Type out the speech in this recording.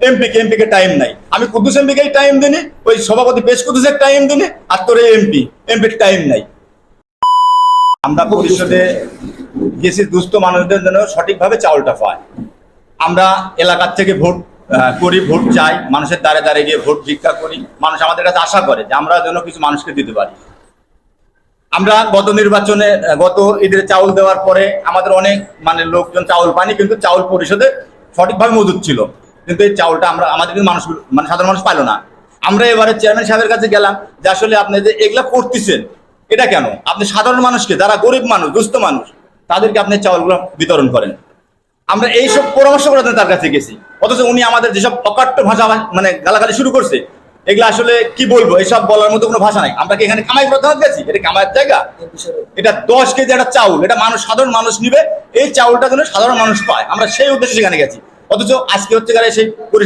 MP কে time নাই। আমি Kuddus এমপিকে time দিনি, ওই সভাপতি পেশ কুদ্দুসের টাইম দিনি, আর তোর এমপির টাইম নাই। আমরা পরিষদে গেছি দুস্থ মানুষদের জন্য সঠিকভাবে চাউলটা পায়। আমরা এলাকার থেকে ভোট করি, ভোট চাই, মানুষের দ্বারে দ্বারে গিয়ে ভোট ভিক্ষা করি। মানুষ আমাদের কাছে আশা করে যে আমরা যেন কিছু মানুষকে দিতে পারি। আমরা গত নির্বাচনে গত ঈদের চাউল দেওয়ার পরে আমাদের অনেক লোকজন চাউল পায়নি, কিন্তু চাউল পরিষদে সঠিকভাবে মজুদ ছিল, কিন্তু এই চাউলটা আমাদের কিন্তু মানুষ সাধারণ মানুষ পাইল না। আমরা এবারে চেয়ারম্যান সাহেবের কাছে গেলাম যে আসলে আপনি যে এগুলা করতেছেন এটা কেন? আপনি সাধারণ মানুষকে, যারা গরিব মানুষ, দুস্থ মানুষ, তাদেরকে আপনি চাউলগুলো বিতরণ করেন। আমরা এইসব পরামর্শ করার জন্য তার কাছে গেছি, অথচ উনি আমাদের যেসব অকাট্য ভাষা গালাগালি শুরু করছে, এগুলো আসলে কি বলবো, এসব বলার মতো কোনো ভাষা নাই। আমরা কি এখানে কামাই প্রধান গেছি? এটা কামাইয়ের জায়গা? এটা 10 কেজি একটা চাউল, এটা সাধারণ মানুষ নিবে, এই চাউলটা যেন সাধারণ মানুষ পায়, আমরা সেই উদ্দেশ্যে সেখানে গেছি। অথচ আজকে হচ্ছে সেই